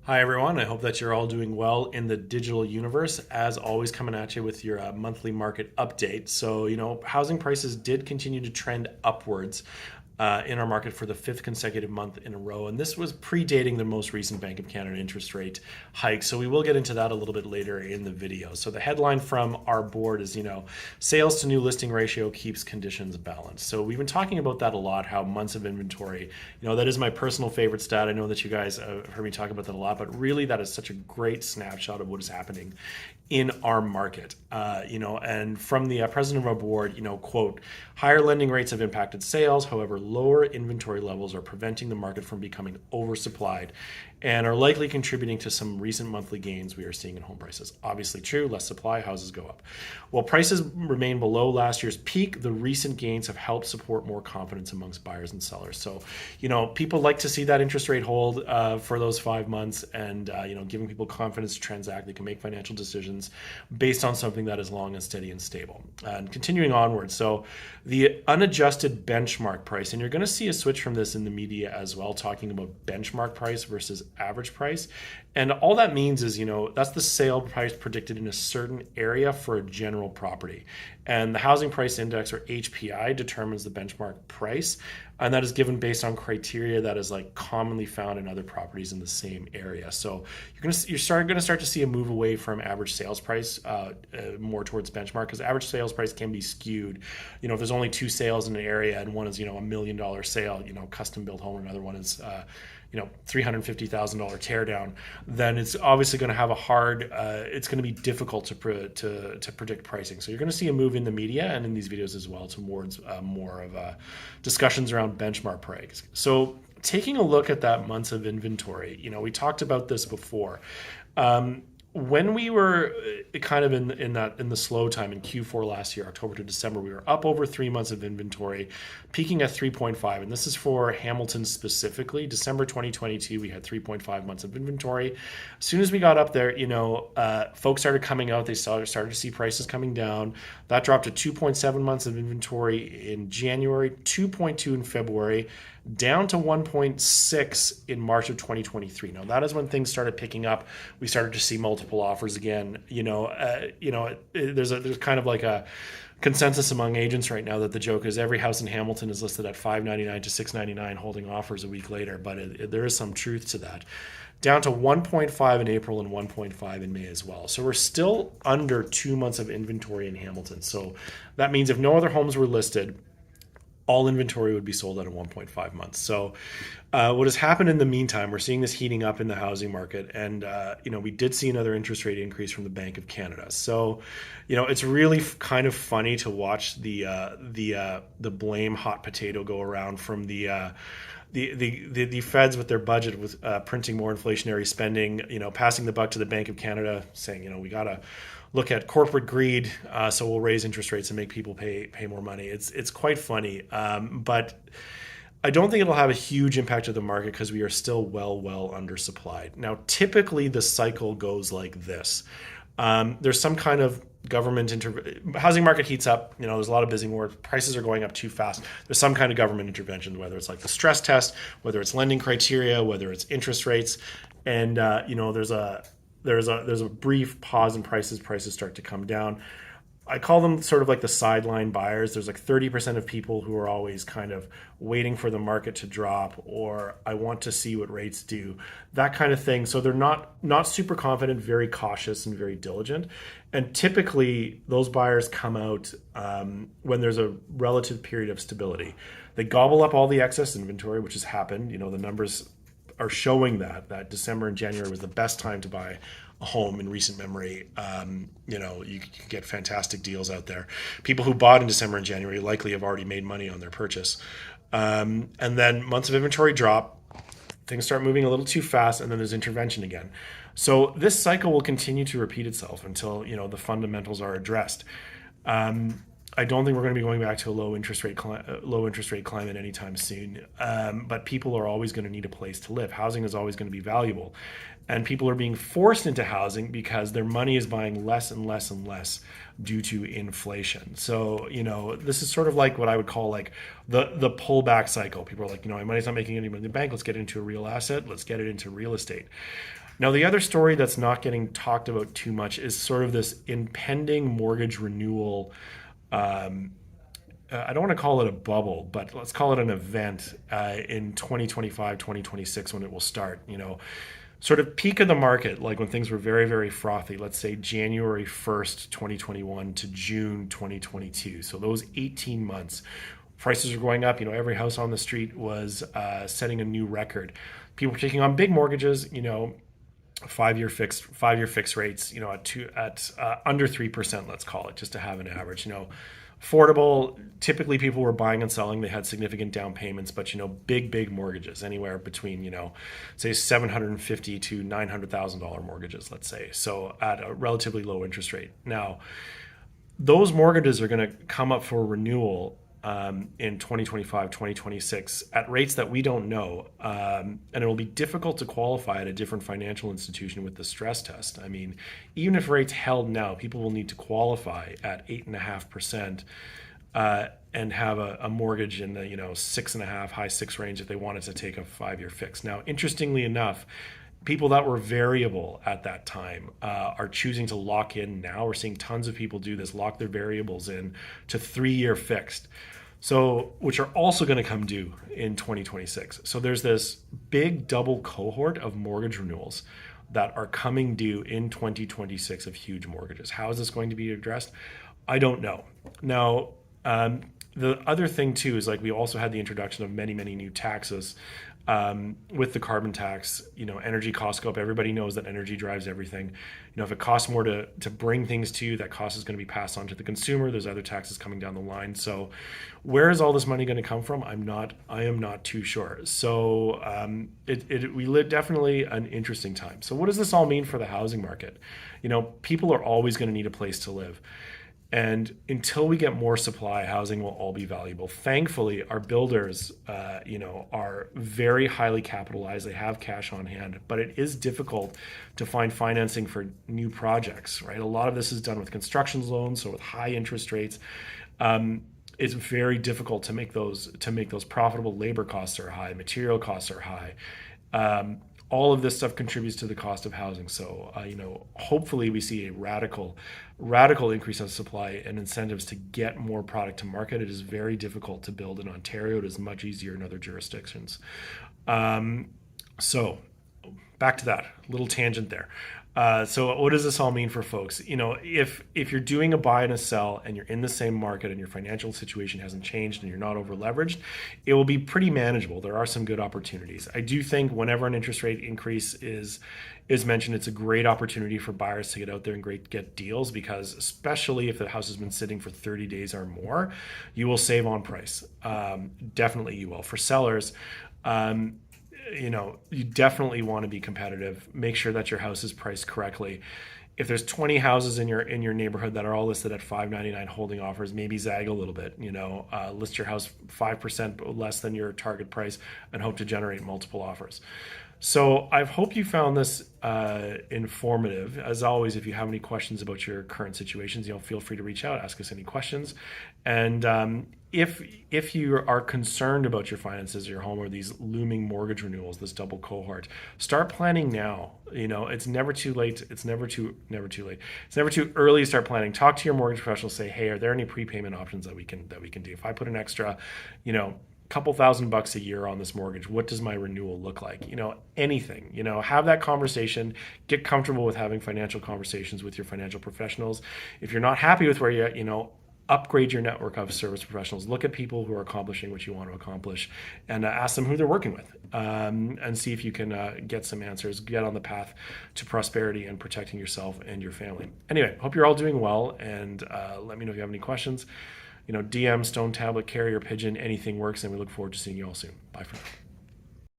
Hi, everyone. I hope that you're all doing well in the digital universe. As always, coming at you with your monthly market update. So, housing prices did continue to trend upwards in our market for the fifth consecutive month in a row. And this was predating the most recent Bank of Canada interest rate hike. So, we will get into that a little bit later in the video. So, the headline from our board is, sales to new listing ratio keeps conditions balanced. So, we've been talking about that a lot, how months of inventory, that is my personal favorite stat. I know that you guys have heard me talk about that a lot, but really that is such a great snapshot of what is happening in our market. And from the president of our board, quote, higher lending rates have impacted sales. However, lower inventory levels are preventing the market from becoming oversupplied and are likely contributing to some recent monthly gains we are seeing in home prices. Obviously true, less supply, houses go up. While prices remain below last year's peak, the recent gains have helped support more confidence amongst buyers and sellers. So, people like to see that interest rate hold for those 5 months and, giving people confidence to transact. They can make financial decisions based on something that is long and steady and stable. And continuing onward, so the unadjusted benchmark price, and you're going to see a switch from this in the media as well, talking about benchmark price versus average price. And all that means is, that's the sale price predicted in a certain area for a general property. And the housing price index, or HPI, determines the benchmark price. And that is given based on criteria that is commonly found in other properties in the same area. So you're going to start to see a move away from average sales price more towards benchmark, because average sales price can be skewed. If there's only two sales in an area and one is $1 million sale, custom built home, and another one is $350,000 teardown, then it's obviously going to have it's going to be difficult to predict pricing. So you're going to see a move in the media and in these videos as well towards more of discussions around benchmark price. So taking a look at that months of inventory, we talked about this before. When we were kind of in the slow time in Q4 last year, October to December, we were up over 3 months of inventory, peaking at 3.5. And this is for Hamilton specifically. December 2022, we had 3.5 months of inventory. As soon as we got up there, folks started coming out. They started to see prices coming down. That dropped to 2.7 months of inventory in January, 2.2 in February, down to 1.6 in March of 2023. Now, that is when things started picking up. We started to see multiple offers again. There's kind of like a consensus among agents right now that the joke is every house in Hamilton is listed at $599 to $699, holding offers a week later. But there is some truth to that. Down to 1.5 in April and 1.5 in May as well. So we're still under 2 months of inventory in Hamilton. So that means if no other homes were listed, all inventory would be sold out of 1.5 months. So what has happened in the meantime, we're seeing this heating up in the housing market. And, we did see another interest rate increase from the Bank of Canada. So, it's really kind of funny to watch the blame hot potato go around from the feds with their budget, with printing more inflationary spending, passing the buck to the Bank of Canada, saying, we got to look at corporate greed, so we'll raise interest rates and make people pay more money. It's quite funny, but I don't think it'll have a huge impact to the market because we are still well undersupplied. Now, typically the cycle goes like this. There's some kind of government housing market heats up. There's a lot of busy more. Prices are going up too fast. There's some kind of government intervention, whether it's like the stress test, whether it's lending criteria, whether it's interest rates, and there's a brief pause in prices. Prices start to come down. I call them sort of like the sideline buyers. There's 30% of people who are always kind of waiting for the market to drop, or I want to see what rates do, that kind of thing. So they're not super confident, very cautious and very diligent. And typically those buyers come out when there's a relative period of stability. They gobble up all the excess inventory, which has happened. The numbers are showing that December and January was the best time to buy a home in recent memory. You can get fantastic deals out there. People who bought in December and January likely have already made money on their purchase. And then months of inventory drop, things start moving a little too fast, and then there's intervention again. So this cycle will continue to repeat itself until, the fundamentals are addressed. I don't think we're going to be going back to a low interest rate climate anytime soon. But people are always going to need a place to live. Housing is always going to be valuable, and people are being forced into housing because their money is buying less and less and less due to inflation. So this is sort of like what I would call like the pullback cycle. People are like, my money's not making any money in the bank. Let's get it into a real asset. Let's get it into real estate. Now, the other story that's not getting talked about too much is sort of this impending mortgage renewal. Um, I don't want to call it a bubble, but let's call it an event in 2025, 2026 when it will start. Sort of peak of the market, like when things were very, very frothy, let's say January 1st, 2021 to June 2022. So those 18 months, prices are going up. Every house on the street was setting a new record. People were taking on big mortgages, 5-year fixed rates, at under 3%, let's call it, just to have an average. Affordable. Typically, people were buying and selling. They had significant down payments, but big mortgages, anywhere between say $750 to $900,000 mortgages, let's say. So at a relatively low interest rate. Now, those mortgages are going to come up for renewal in 2025, 2026 at rates that we don't know. And it will be difficult to qualify at a different financial institution with the stress test. I mean, even if rates held now, people will need to qualify at 8.5% and have a mortgage in the 6.5, high 6 range if they wanted to take a 5-year fix. Now, interestingly enough, people that were variable at that time are choosing to lock in now. We're seeing tons of people do this, lock their variables in to 3-year fixed. So, which are also going to come due in 2026. So there's this big double cohort of mortgage renewals that are coming due in 2026 of huge mortgages. How is this going to be addressed? I don't know. Now, the other thing too is, like, we also had the introduction of many new taxes. With the carbon tax, energy costs go up. Everybody knows that energy drives everything. If it costs more to bring things to you, that cost is going to be passed on to the consumer. There's other taxes coming down the line. So where is all this money going to come from? I am not too sure. So we live definitely an interesting time. So what does this all mean for the housing market? People are always going to need a place to live. And until we get more supply, housing will all be valuable. Thankfully, our builders, are very highly capitalized. They have cash on hand, but it is difficult to find financing for new projects, right? A lot of this is done with construction loans, so with high interest rates. It's very difficult to make those profitable. Labor costs are high, material costs are high. All of this stuff contributes to the cost of housing. So, hopefully we see a radical increase of supply and incentives to get more product to market. It is very difficult to build in Ontario. It is much easier in other jurisdictions. So back to that little tangent there. So what does this all mean for folks? If you're doing a buy and a sell and you're in the same market and your financial situation hasn't changed and you're not over leveraged, it will be pretty manageable. There are some good opportunities. I do think whenever an interest rate increase is mentioned, it's a great opportunity for buyers to get out there and get deals, because especially if the house has been sitting for 30 days or more, you will save on price. Definitely you will. For sellers, you definitely want to be competitive. Make sure that your house is priced correctly. If there's 20 houses in your neighborhood that are all listed at $599 holding offers, maybe zag a little bit. List your house 5% less than your target price and hope to generate multiple offers. So I hope you found this informative. As always, if you have any questions about your current situations, feel free to reach out, ask us any questions. And if you are concerned about your finances or your home or these looming mortgage renewals, this double cohort, start planning now. It's never too late. It's never too late. It's never too early to start planning. Talk to your mortgage professional. Say, hey, are there any prepayment options that we can do? If I put an extra, couple $1,000 a year on this mortgage, what does my renewal look like? Anything. Have that conversation. Get comfortable with having financial conversations with your financial professionals. If you're not happy with where you're at, upgrade your network of service professionals. Look at people who are accomplishing what you want to accomplish, and ask them who they're working with, and see if you can get some answers, get on the path to prosperity and protecting yourself and your family. Anyway, hope you're all doing well, and let me know if you have any questions. DM, Stone Tablet, Carrier Pigeon, anything works, and we look forward to seeing you all soon. Bye for now.